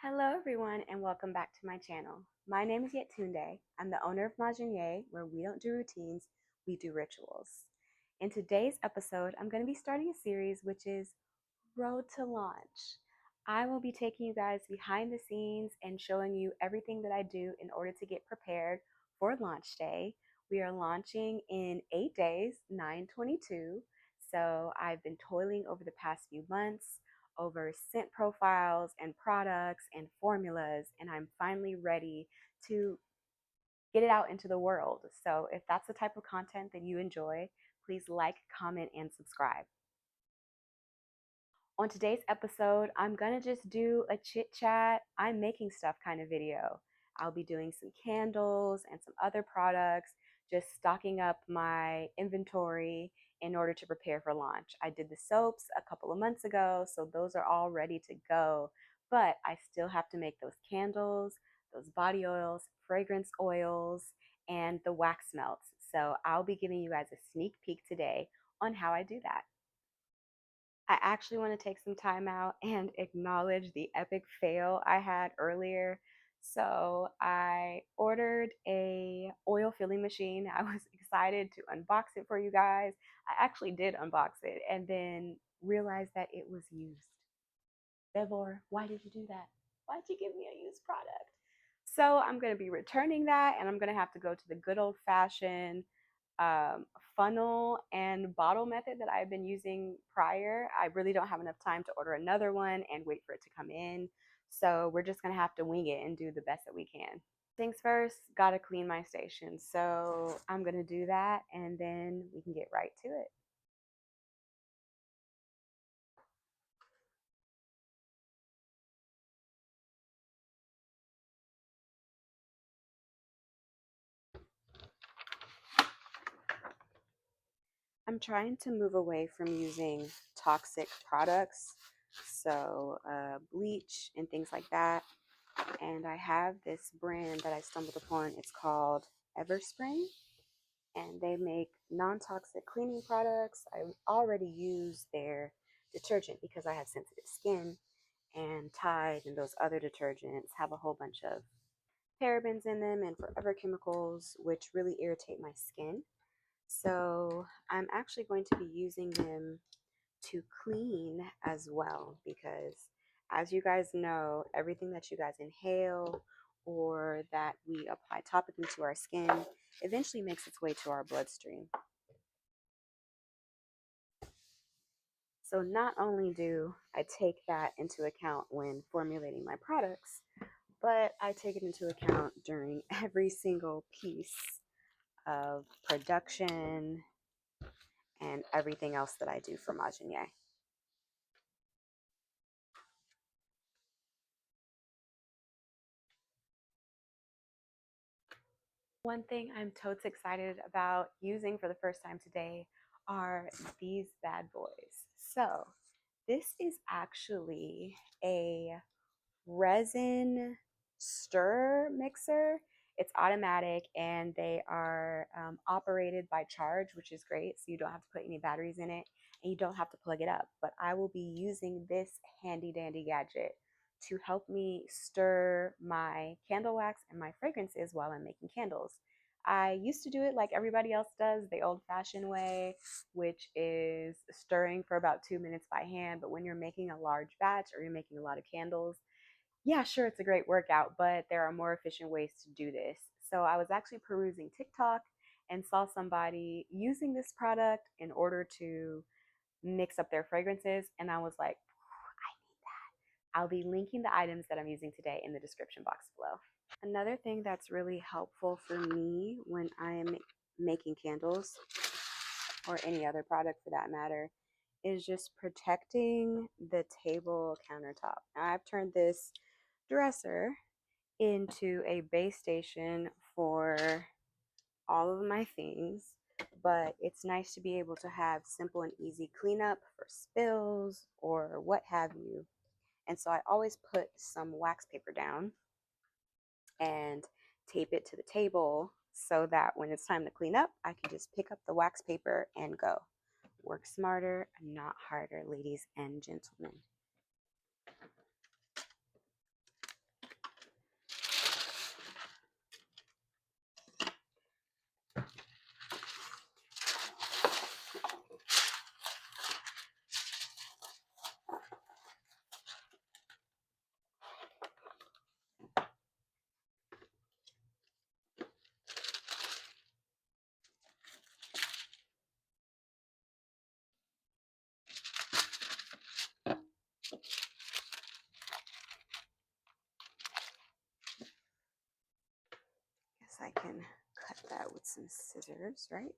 Hello everyone and welcome back to my channel. My name is Yetunde. I'm the owner of Majenye, where we don't do routines, we do rituals. In today's episode, I'm going to be starting a series which is Road to Launch. I will be taking you guys behind the scenes and showing you everything that I do in order to get prepared for launch day. We are launching in 8 days, 9/22. So I've been toiling over the past few months over scent profiles and products and formulas, and I'm finally ready to get it out into the world. So if that's the type of content that you enjoy, please like, comment, and subscribe. On today's episode, I'm gonna just do a chit chat, I'm making stuff kind of video. I'll be doing some candles and some other products, just stocking up my inventory in order to prepare for launch. I did the soaps a couple of months ago, so those are all ready to go, but I still have to make those candles, those body oils, fragrance oils, and the wax melts. So I'll be giving you guys a sneak peek today on how I do that. I actually want to take some time out and acknowledge the epic fail I had earlier. So I ordered a oil filling machine. I was excited to unbox it for you guys. I actually did unbox it and then realized that it was used. Devor, why did you do that? Why'd you give me a used product? So I'm going to be returning that and I'm going to have to go to the good old fashioned funnel and bottle method that I've been using prior. I really don't have enough time to order another one and wait for it to come in. So we're just going to have to wing it and do the best that we can. Things first, got to clean my station. So I'm going to do that and then we can get right to it. I'm trying to move away from using toxic products, so bleach and things like that. And I have this brand that I stumbled upon. It's called Everspring, and they make non-toxic cleaning products. I already use their detergent because I have sensitive skin, and Tide and those other detergents have a whole bunch of parabens in them and forever chemicals, which really irritate my skin. So I'm actually going to be using them to clean as well because, as you guys know, everything that you guys inhale or that we apply topically to our skin eventually makes its way to our bloodstream. So not only do I take that into account when formulating my products, but I take it into account during every single piece of production and everything else that I do for Majenye. One thing I'm totes excited about using for the first time today are these bad boys. So this is actually a resin stir mixer. It's automatic and they are operated by charge, which is great. So you don't have to put any batteries in it and you don't have to plug it up. But I will be using this handy dandy gadget to help me stir my candle wax and my fragrances while I'm making candles. I used to do it like everybody else does, the old fashioned way, which is stirring for about 2 minutes by hand. But when you're making a large batch or you're making a lot of candles, yeah, sure, it's a great workout, but there are more efficient ways to do this. So I was actually perusing TikTok and saw somebody using this product in order to mix up their fragrances. And I was like, I need that. I'll be linking the items that I'm using today in the description box below. Another thing that's really helpful for me when I'm making candles or any other product for that matter is just protecting the table countertop. Now I've turned this dresser into a base station for all of my things, but it's nice to be able to have simple and easy cleanup for spills or what have you. And so I always put some wax paper down and tape it to the table so that when it's time to clean up, I can just pick up the wax paper and go. Work smarter, not harder, ladies and gentlemen. can cut that with some scissors, right?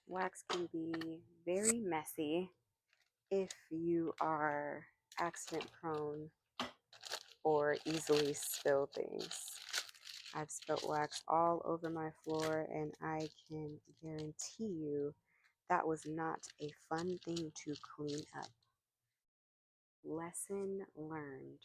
Wax can be very messy if you are accident prone or easily spill things. I've spilled wax all over my floor, and I can guarantee you that was not a fun thing to clean up. Lesson learned.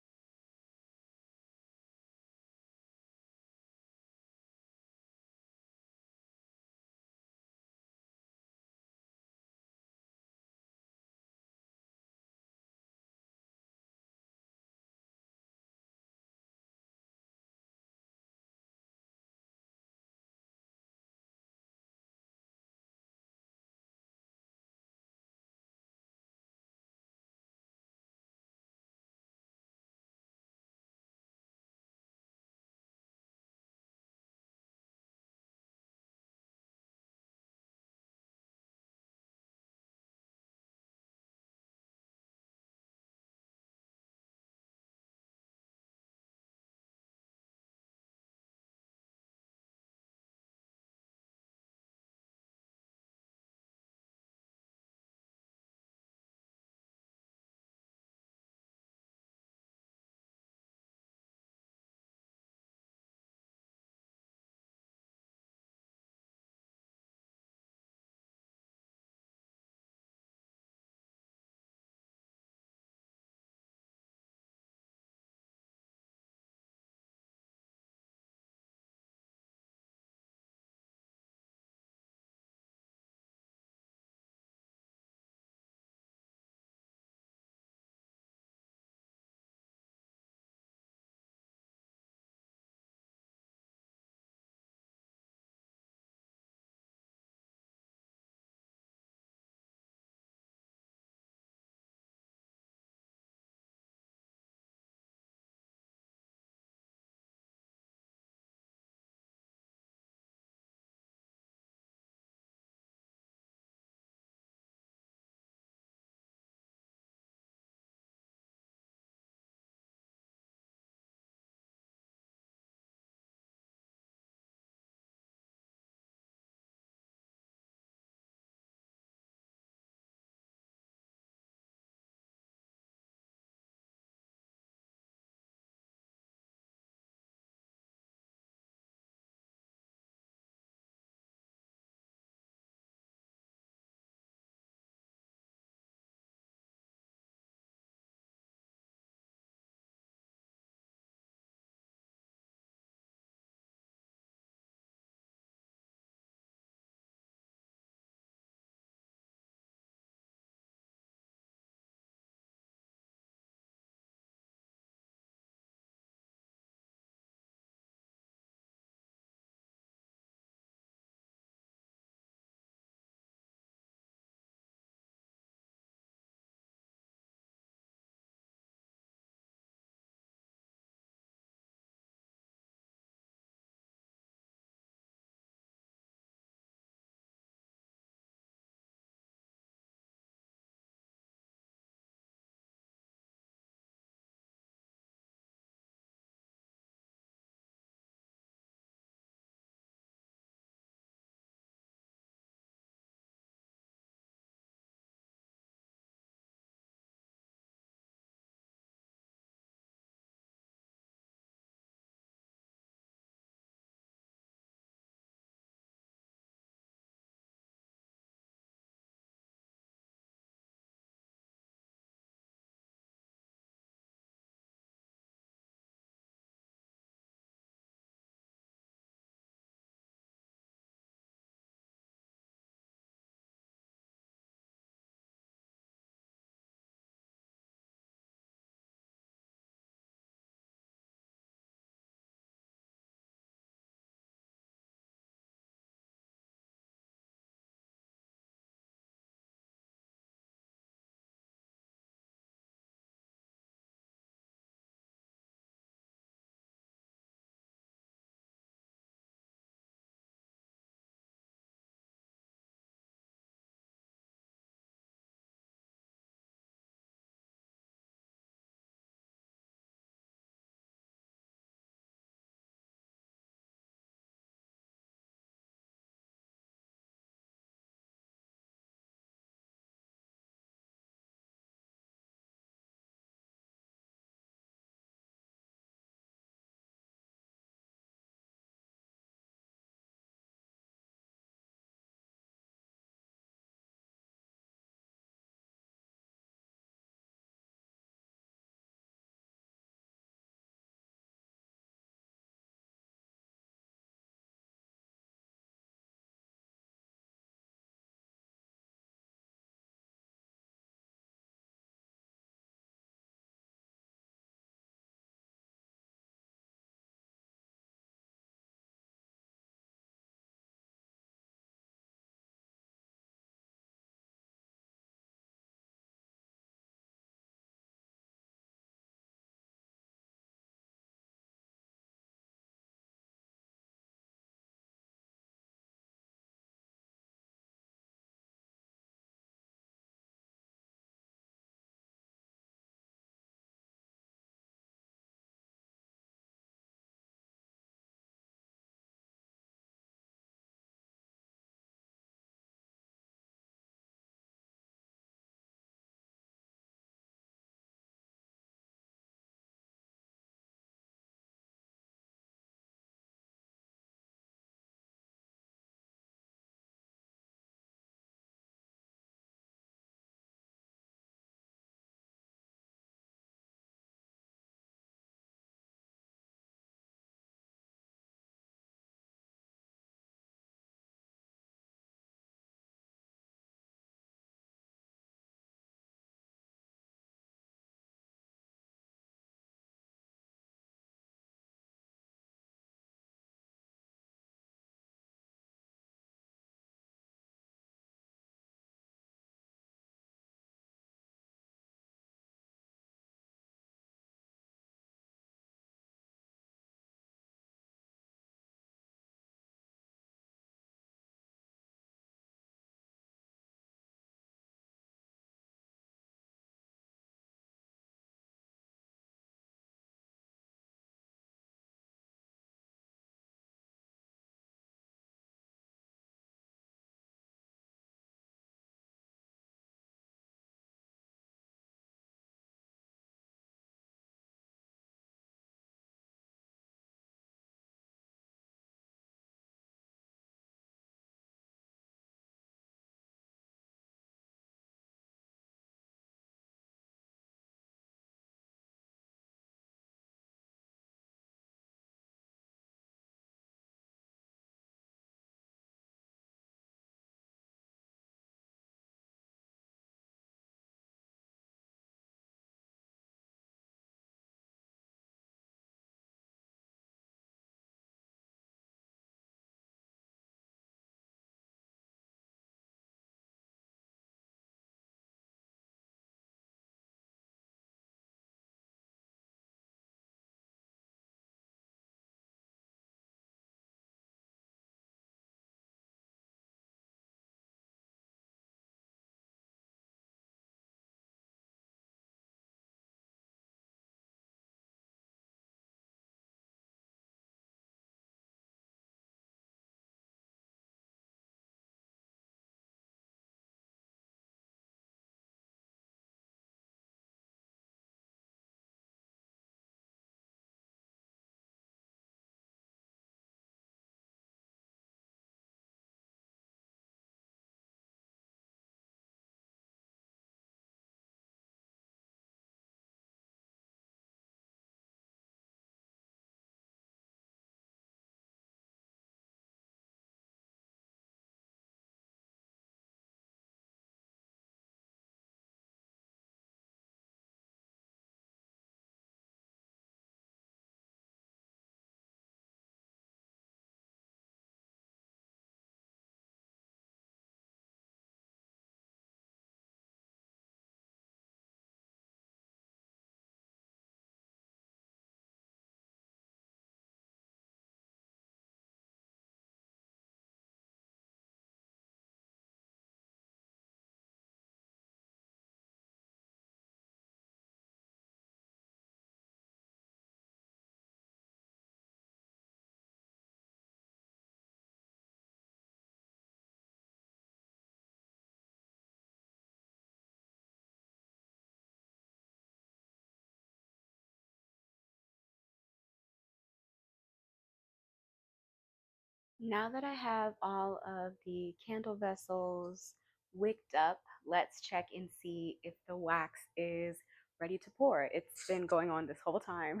Now that I have all of the candle vessels wicked up, let's check and see if the wax is ready to pour. It's been going on this whole time.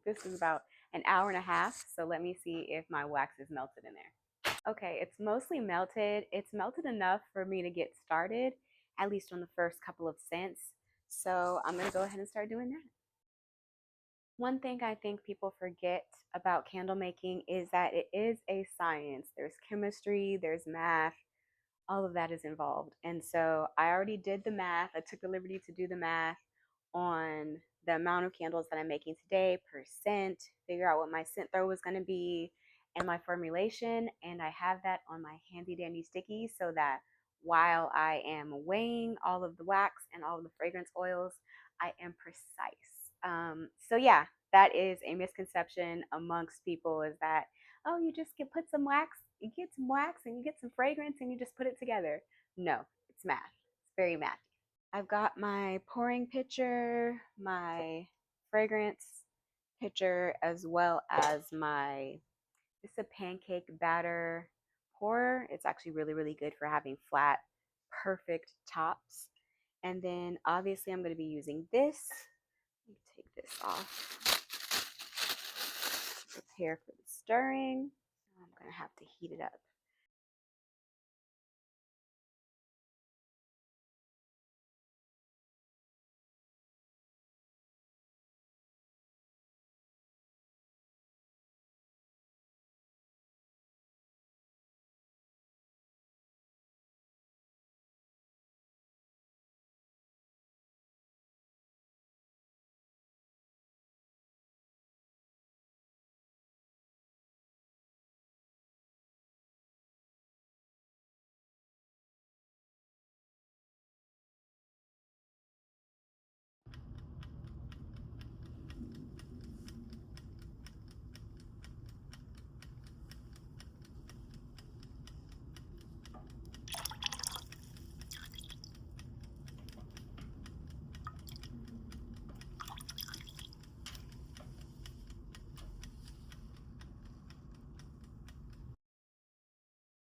This is about an hour and a half, so let me see if my wax is melted in there. Okay, it's mostly melted. It's melted enough for me to get started, at least on the first couple of scents. So I'm gonna go ahead and start doing that. One thing I think people forget about candle making is that it is a science. There's chemistry, there's math, all of that is involved. And so I already did the math. I took the liberty to do the math on the amount of candles that I'm making today per scent, figure out what my scent throw was going to be and my formulation. And I have that on my handy dandy sticky so that while I am weighing all of the wax and all of the fragrance oils, I am precise. So yeah, that is a misconception amongst people is that, oh, you just get put some wax, you get some wax and you get some fragrance and you just put it together. No, it's math. It's very mathy. I've got my pouring pitcher, my fragrance pitcher, as well as my, this is a pancake batter pourer. It's actually really, really good for having flat, perfect tops. And then obviously I'm going to be using this. Let me take this off. Prepare for the stirring. I'm going to have to heat it up.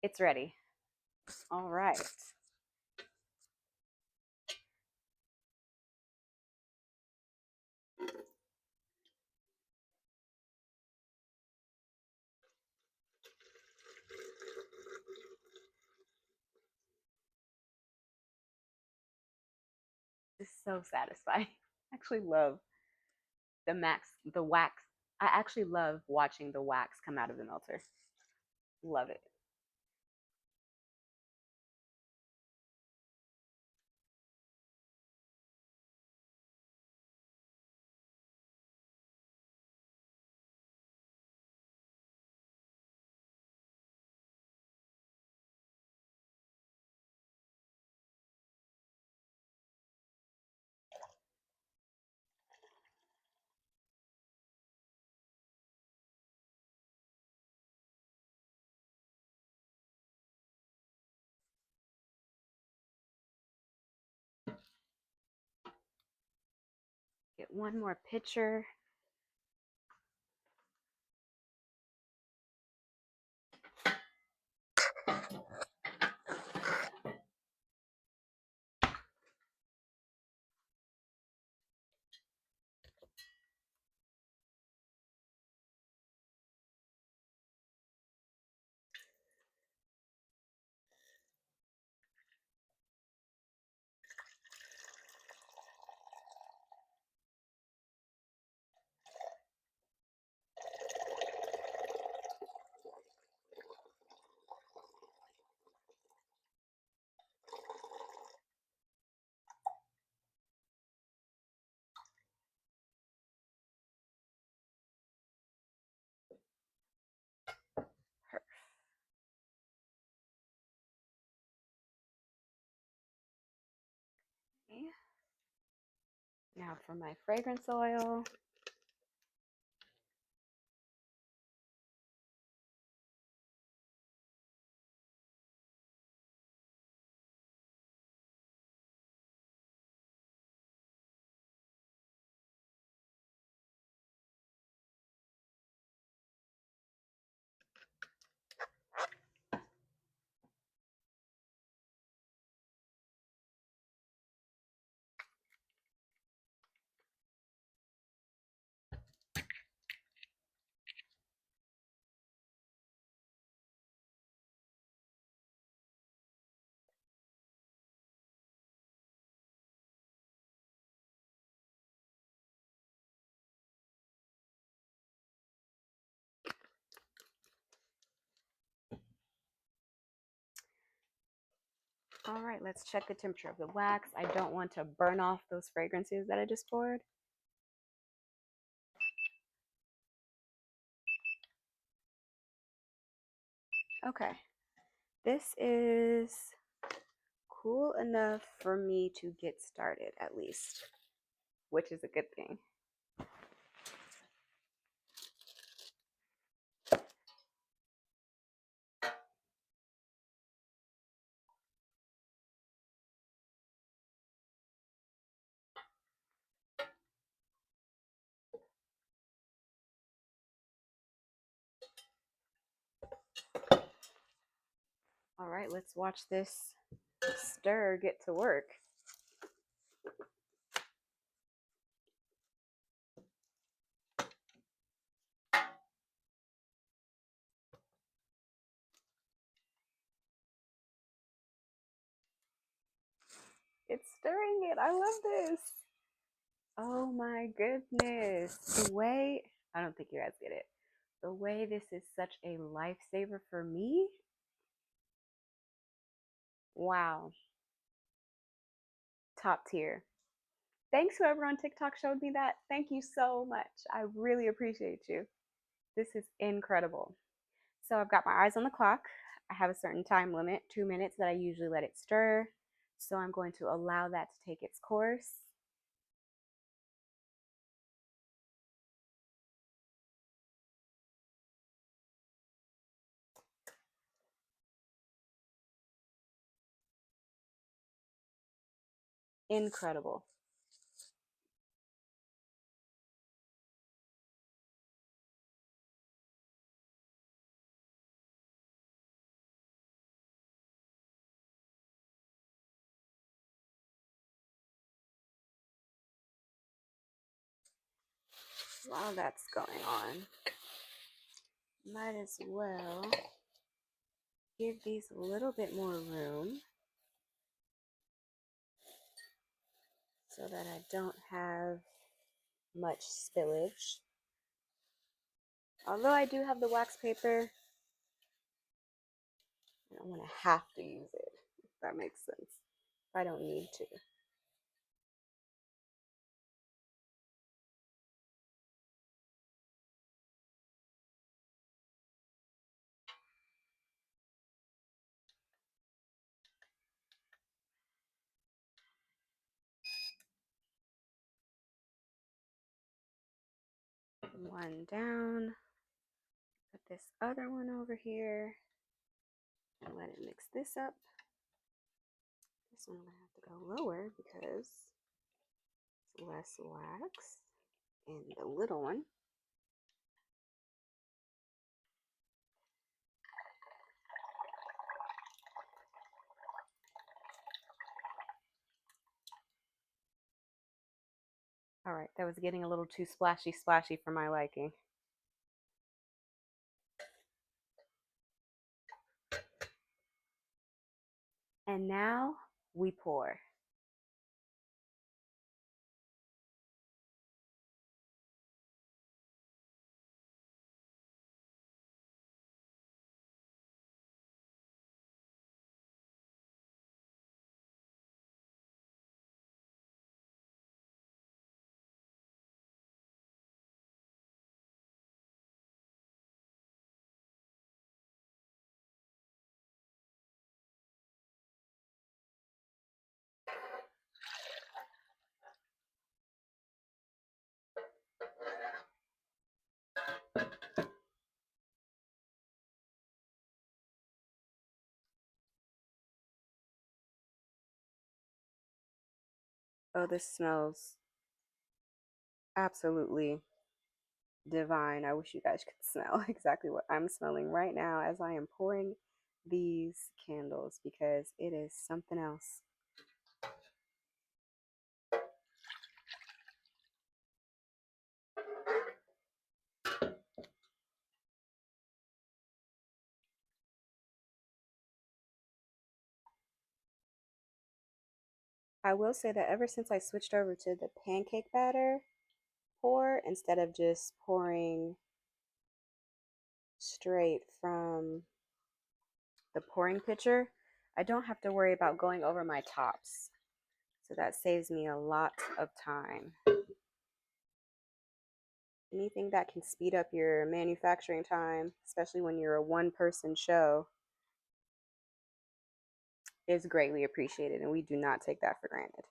It's ready. All right. It's so satisfying. I actually love the wax. I actually love watching the wax come out of the melter. Love it. Get one more pitcher. Okay. Now for my fragrance oil. All right, let's check the temperature of the wax. I don't want to burn off those fragrances that I just poured. Okay, this is cool enough for me to get started at least, which is a good thing. All right, let's watch this stir get to work. It's stirring it. I love this. Oh my goodness. The way, I don't think you guys get it. The way this is such a lifesaver for me. Wow. Top tier. Thanks, whoever on TikTok showed me that. Thank you so much. I really appreciate you. This is incredible. So I've got my eyes on the clock. I have a certain time limit, 2 minutes that I usually let it stir. So I'm going to allow that to take its course. Incredible. While that's going on, might as well give these a little bit more room so that I don't have much spillage. Although I do have the wax paper, I don't want to have to use it, if that makes sense. If I don't need to. One down. Put this other one over here and let it mix this up. This one I'm going to have to go lower because it's less wax in the little one. All right, that was getting a little too splashy for my liking. And now we pour. Oh, this smells absolutely divine. I wish you guys could smell exactly what I'm smelling right now as I am pouring these candles because it is something else. I will say that ever since I switched over to the pancake batter pour instead of just pouring straight from the pouring pitcher, I don't have to worry about going over my tops. So that saves me a lot of time. Anything that can speed up your manufacturing time, especially when you're a one-person show, is greatly appreciated, and we do not take that for granted.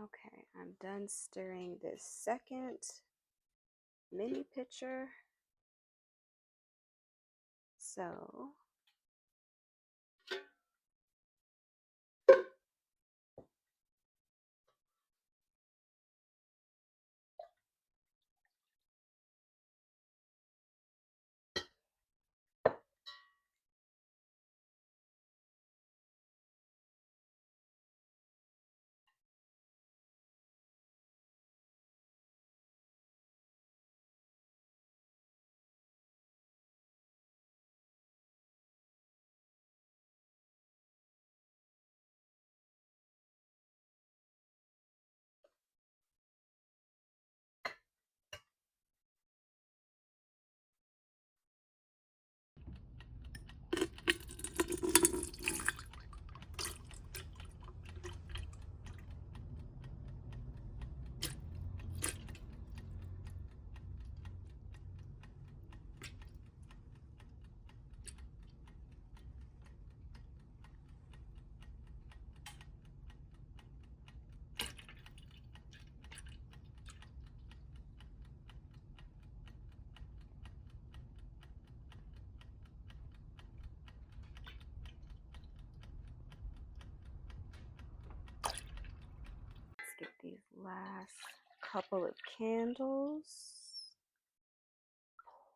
Okay, I'm done stirring this second mini pitcher. So let's get these last couple of candles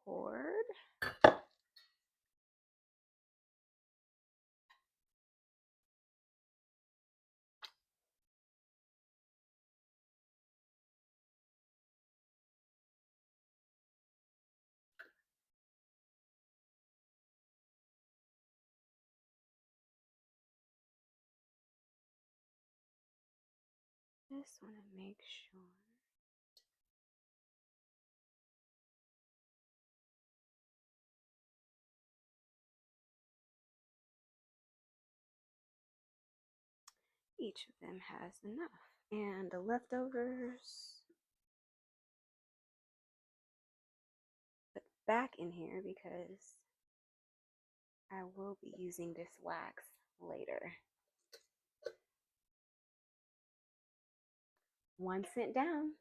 poured. Just want to make sure. Each of them has enough. And the leftovers, put back in here because I will be using this wax later. 1 cent down.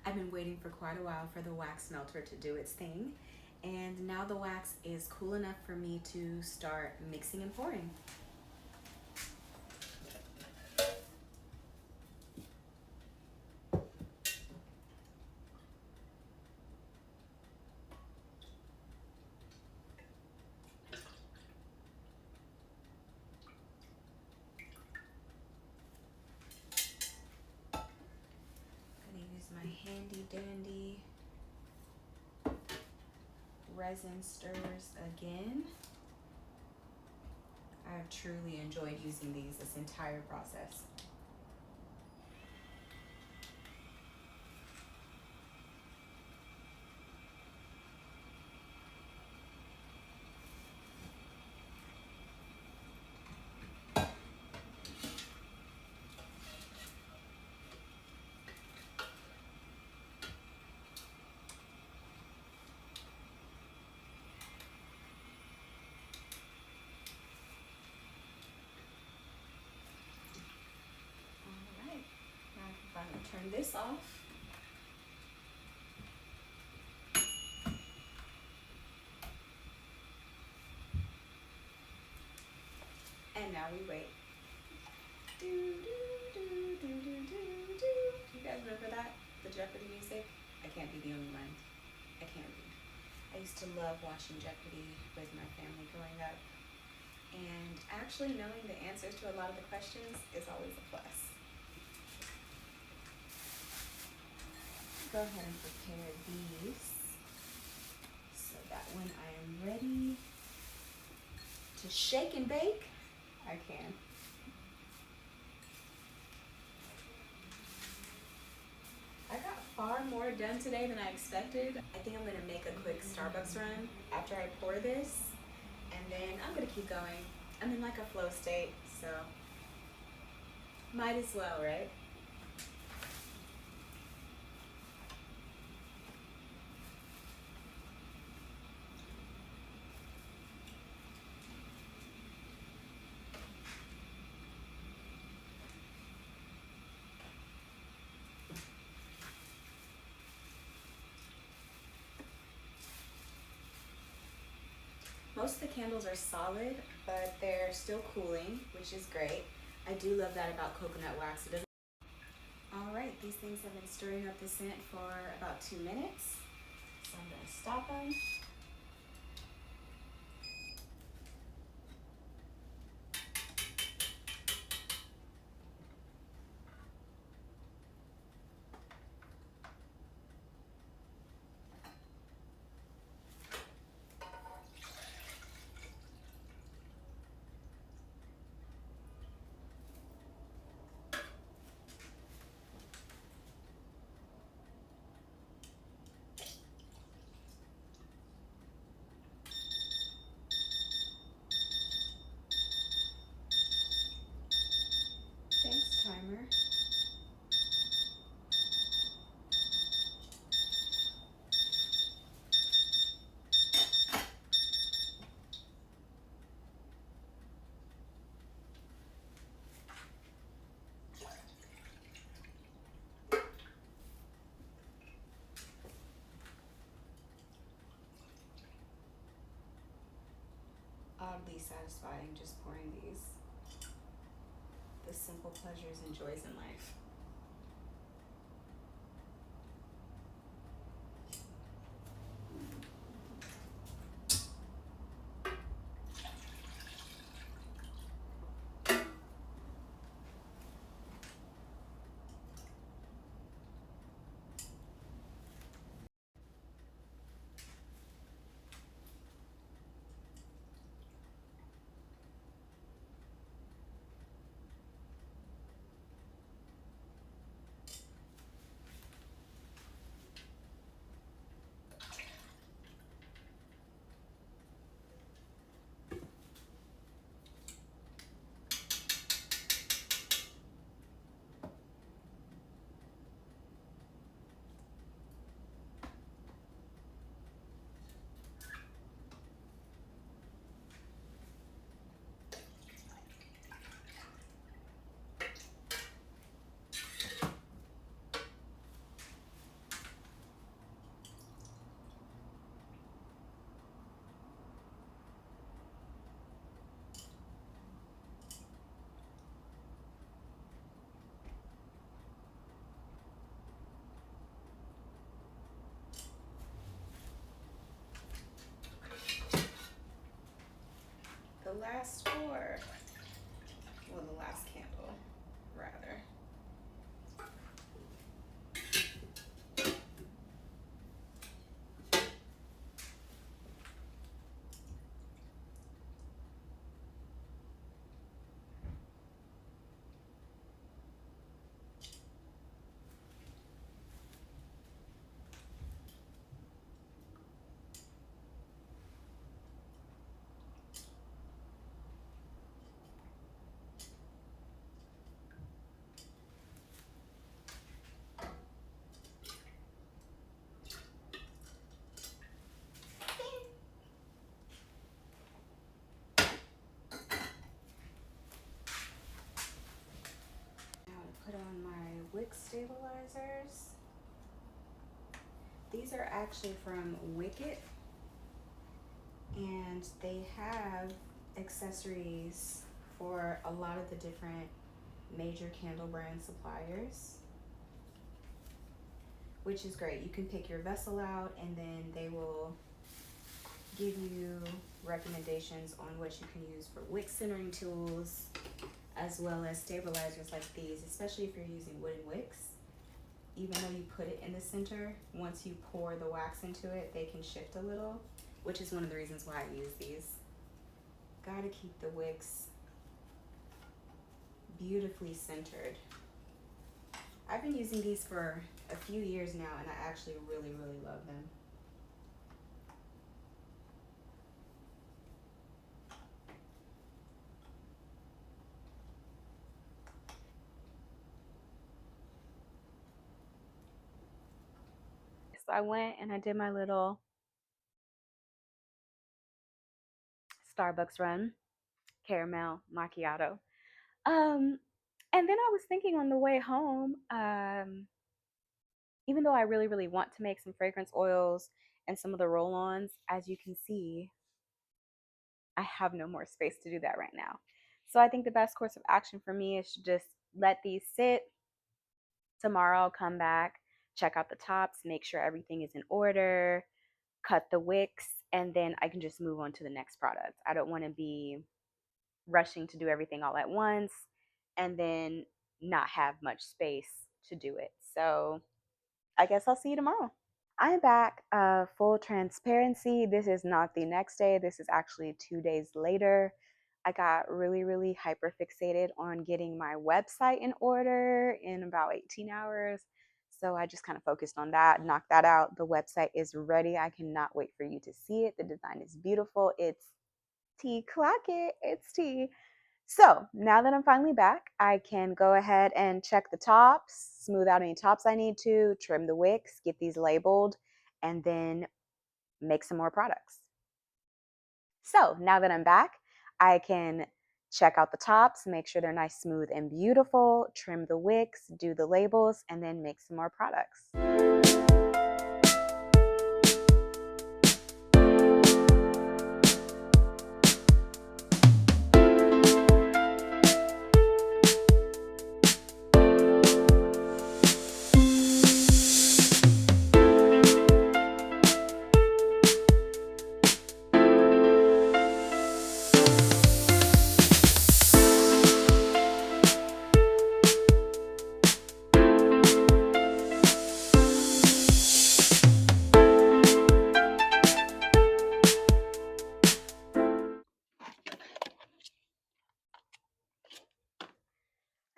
I've been waiting for quite a while for the wax melter to do its thing, and now the wax is cool enough for me to start mixing and pouring. I'm gonna use my handy dandy resin stirrers again. I've truly enjoyed using these this entire process. Alright, now I can finally turn this off. And now we wait. Do, do, do, do, do, do, do. You guys remember that? The Jeopardy music? I can't be the only one. I can't be. I used to love watching Jeopardy with my family growing up. And actually knowing the answers to a lot of the questions is always a plus. Go ahead and prepare these so that when I am ready to shake and bake, I can. I got far more done today than I expected. I think I'm gonna make a quick Starbucks run after I pour this, and then I'm gonna keep going. I'm in like a flow state, so might as well, right? Most of the candles are solid, but they're still cooling, which is great. I do love that about coconut wax. It doesn't. All right, these things have been stirring up the scent for about 2 minutes. So I'm gonna stop them. Thanks, timer. Oddly satisfying just pouring these. The simple pleasures and joys in life. last four, well, the last candle, rather. Now to put on my wick stabilizers. These are actually from Wicked, and they have accessories for a lot of the different major candle brand suppliers, which is great. You can pick your vessel out and then they will give you recommendations on what you can use for wick centering tools, as well as stabilizers like these, especially if you're using wooden wicks. Even though you put it in the center, once you pour the wax into it, they can shift a little, which is one of the reasons why I use these. Gotta keep the wicks beautifully centered. I've been using these for a few years now, and I actually really, really love them. So I went and I did my little Starbucks run, caramel macchiato. And then I was thinking on the way home, even though I really, really want to make some fragrance oils and some of the roll-ons, as you can see, I have no more space to do that right now. So I think the best course of action for me is to just let these sit. Tomorrow I'll come back, check out the tops, make sure everything is in order, cut the wicks, and then I can just move on to the next product. I don't want to be rushing to do everything all at once and then not have much space to do it. So I guess I'll see you tomorrow. I'm back. Full transparency. This is not the next day. This is actually 2 days later. I got really, really hyper fixated on getting my website in order in about 18 hours. So I just kind of focused on that, knocked that out. The website is ready. I cannot wait for you to see it. The design is beautiful. It's tea. Clock it. It's tea. So now that I'm finally back, I can go ahead and check the tops, smooth out any tops I need to, trim the wicks, get these labeled, and then make some more products. So now that I'm back, I can check out the tops, make sure they're nice, smooth, and beautiful, trim the wicks, do the labels, and then make some more products.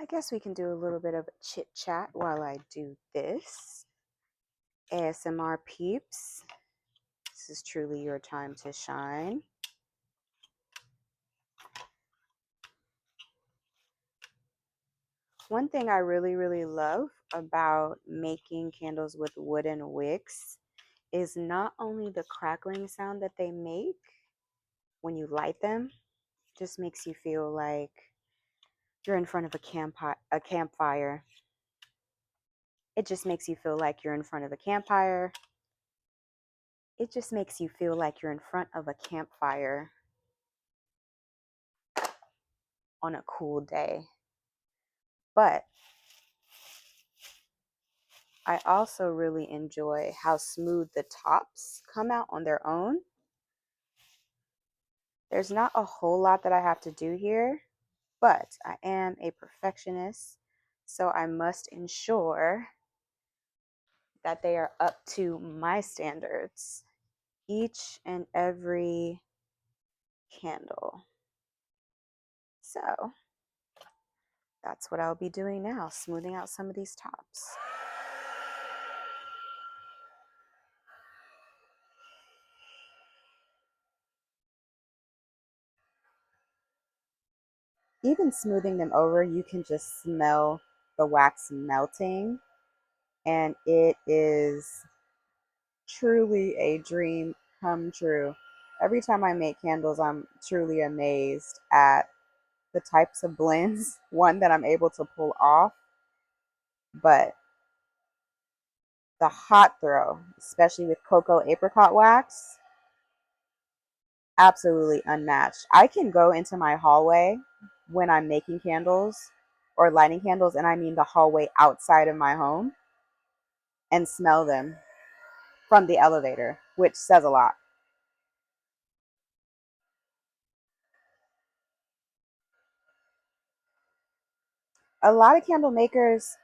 I guess we can do a little bit of chit chat while I do this. ASMR peeps, this is truly your time to shine. One thing I really, really love about making candles with wooden wicks is not only the crackling sound that they make when you light them, just makes you feel like you're in front of a campfire. It just makes you feel like you're in front of a campfire. It just makes you feel like you're in front of a campfire on a cool day. But I also really enjoy how smooth the tops come out on their own. There's not a whole lot that I have to do here, but I am a perfectionist, so I must ensure that they are up to my standards. Each and every candle. So that's what I'll be doing now, smoothing out some of these tops. Even smoothing them over, you can just smell the wax melting, and it is truly a dream come true. Every time I make candles, I'm truly amazed at the types of blends, one that I'm able to pull off, but the hot throw, especially with cocoa apricot wax, absolutely unmatched. I can go into my hallway when I'm making candles or lighting candles, and I mean the hallway outside of my home, and smell them from the elevator, which says a lot. A lot of candle makers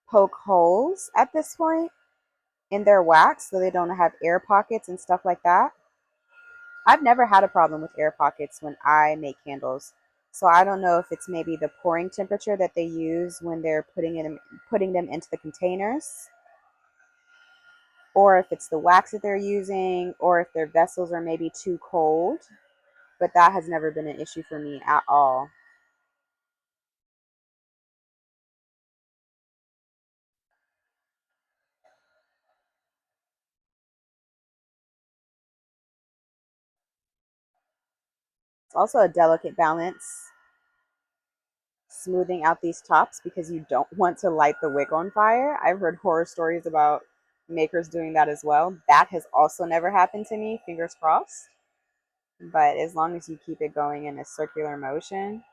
poke holes at this point in their wax so they don't have air pockets and stuff like that. I've never had a problem with air pockets when I make candles. So I don't know if it's maybe the pouring temperature that they use when they're putting them into the containers, or if it's the wax that they're using, or if their vessels are maybe too cold. But that has never been an issue for me at all. It's also a delicate balance, smoothing out these tops because you don't want to light the wick on fire. I've heard horror stories about makers doing that as well. That has also never happened to me, fingers crossed. But as long as you keep it going in a circular motion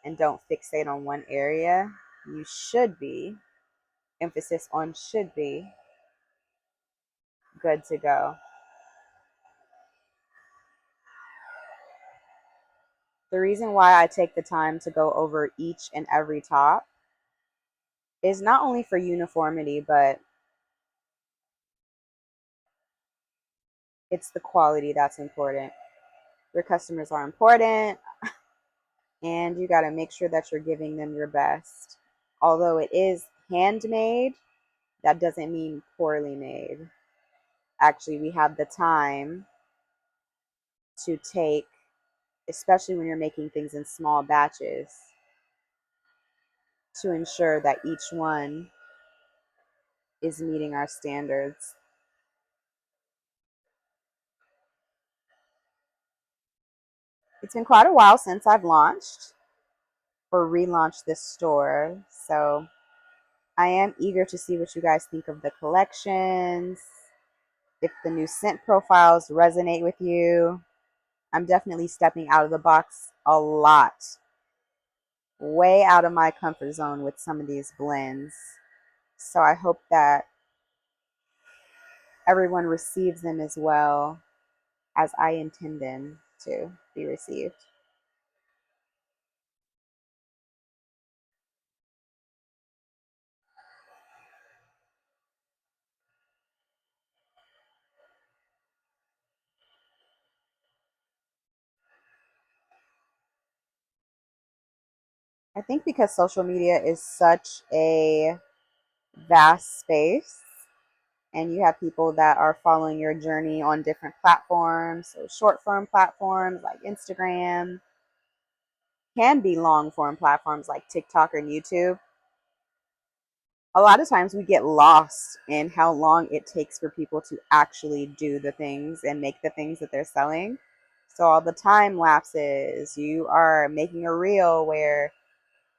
and don't fixate on one area, you should be, emphasis on should be, good to go. The reason why I take the time to go over each and every top is not only for uniformity, but it's the quality that's important. Your customers are important, and you got to make sure that you're giving them your best. Although it is handmade, that doesn't mean poorly made. Actually, we have the time to take, especially when you're making things in small batches, to ensure that each one is meeting our standards. It's been quite a while since I've launched or relaunched this store, so I am eager to see what you guys think of the collections, if the new scent profiles resonate with you. I'm definitely stepping out of the box a lot, way out of my comfort zone with some of these blends. So I hope that everyone receives them as well as I intend them to be received. I think because social media is such a vast space, and you have people that are following your journey on different platforms, so short form platforms like Instagram, can be long form platforms like TikTok and YouTube. A lot of times we get lost in how long it takes for people to actually do the things and make the things that they're selling. So all the time lapses, you are making a reel where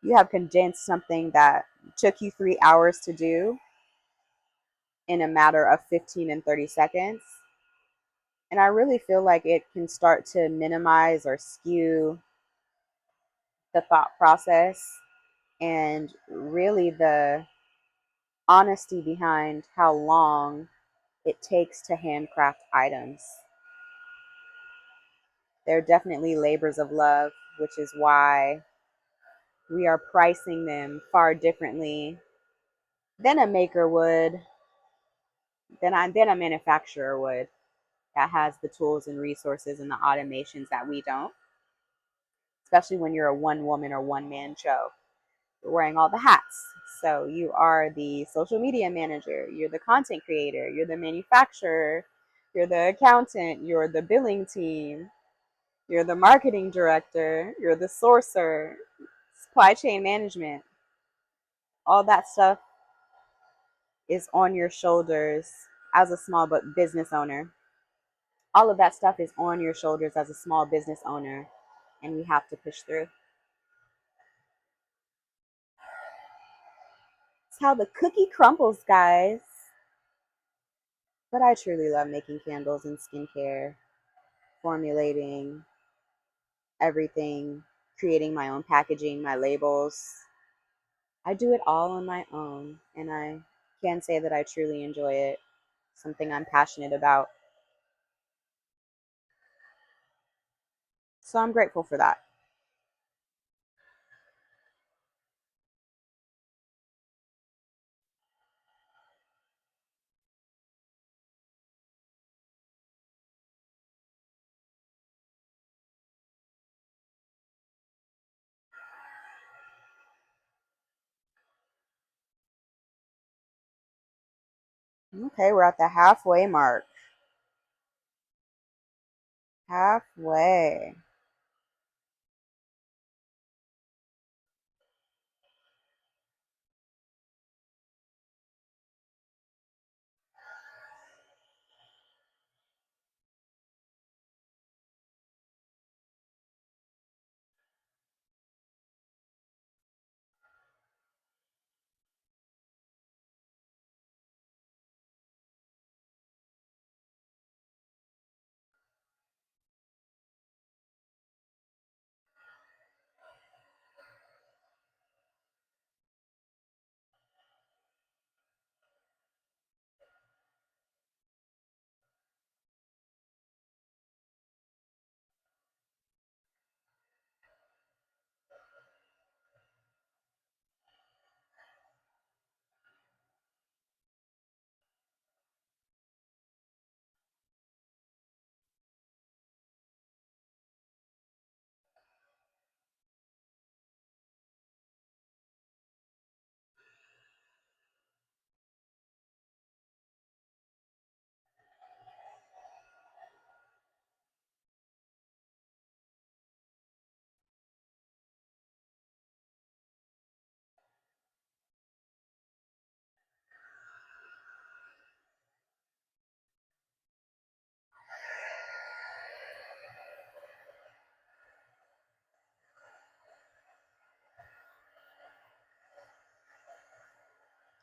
you have condensed something that took you 3 hours to do in a matter of 15 and 30 seconds. And I really feel like it can start to minimize or skew the thought process and really the honesty behind how long it takes to handcraft items. They're definitely labors of love, which is why we are pricing them far differently than a maker would, than a manufacturer would that has the tools and resources and the automations that we don't, especially when you're a one woman or one man show. You're wearing all the hats. So you are the social media manager, you're the content creator, you're the manufacturer, you're the accountant, you're the billing team, you're the marketing director, you're the sourcer, supply chain management. All that stuff is on your shoulders as a small but business owner. All of that stuff is on your shoulders as a small business owner, and we have to push through. It's how the cookie crumbles, guys. But I truly love making candles and skincare, formulating everything, creating my own packaging, my labels. I do it all on my own, and I can say that I truly enjoy it. Something I'm passionate about. So I'm grateful for that. Okay, we're at the halfway mark. Halfway.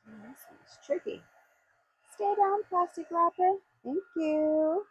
This one's tricky. Stay down, plastic wrapper. Thank you.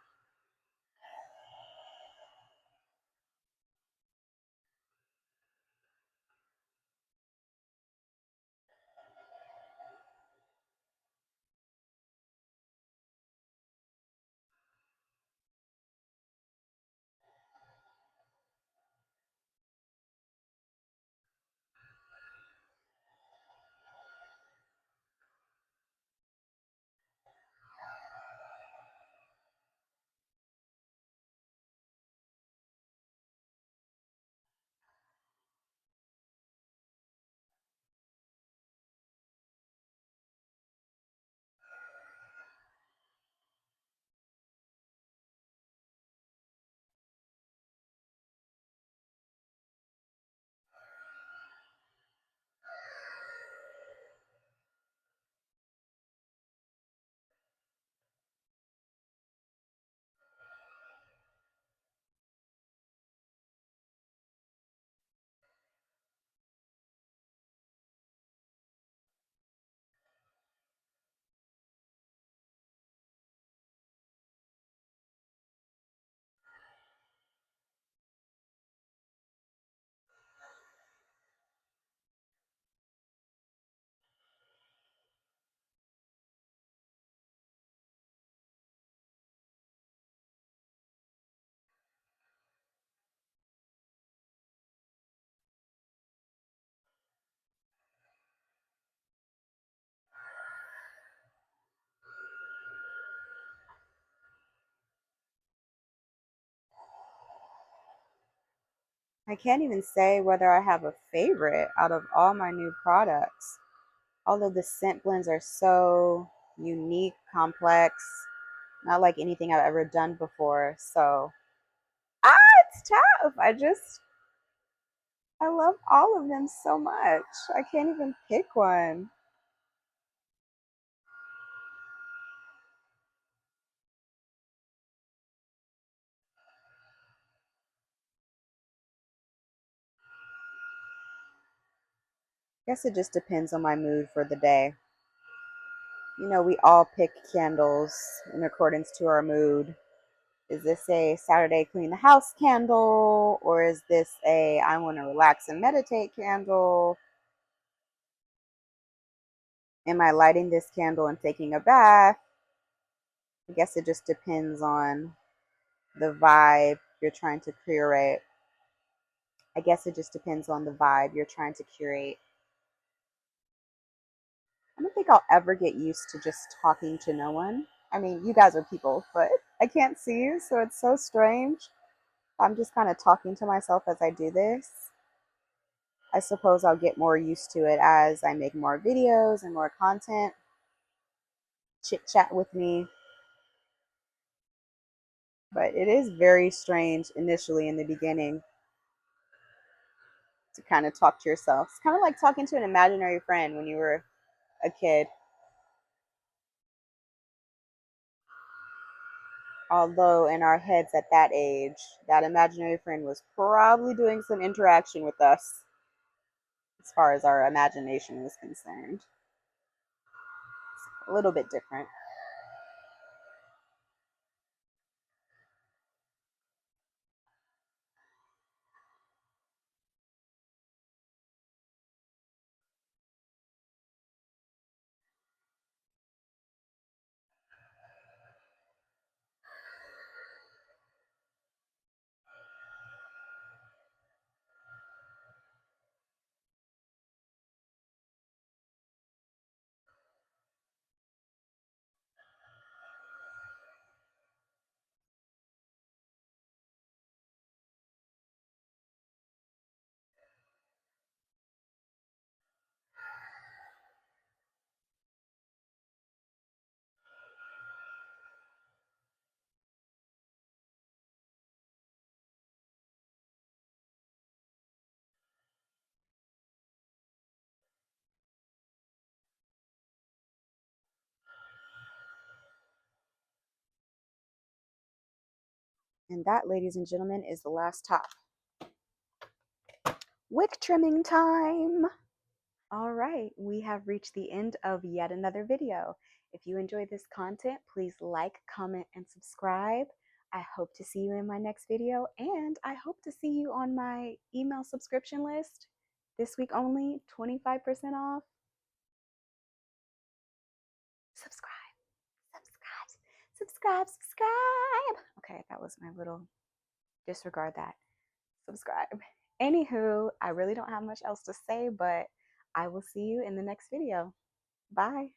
I can't even say whether I have a favorite out of all my new products. All of the scent blends are so unique, complex, not like anything I've ever done before. So, it's tough. I love all of them so much. I can't even pick one. Guess it just depends on my mood for the day. We all pick candles in accordance to our mood. Is this a Saturday clean the house candle, or is this a I want to relax and meditate candle? Am I lighting this candle and taking a bath? I guess it just depends on the vibe you're trying to curate. I guess it just depends on the vibe you're trying to curate. I don't think I'll ever get used to just talking to no one. I mean, you guys are people, but I can't see you, so it's so strange. I'm just kind of talking to myself as I do this. I suppose I'll get more used to it as I make more videos and more content. Chit chat with me. But it is very strange initially in the beginning to kind of talk to yourself. It's kind of like talking to an imaginary friend when you were a kid. Although in our heads at that age, that imaginary friend was probably doing some interaction with us as far as our imagination was concerned. A little bit different. And that, ladies and gentlemen, is the last top. Wick trimming time! All right, we have reached the end of yet another video. If you enjoyed this content, please like, comment, and subscribe. I hope to see you in my next video, and I hope to see you on my email subscription list. This week only, 25% off. Subscribe, subscribe, subscribe. Okay, that was my little disregard that. Subscribe. Anywho, I really don't have much else to say, but I will see you in the next video. Bye.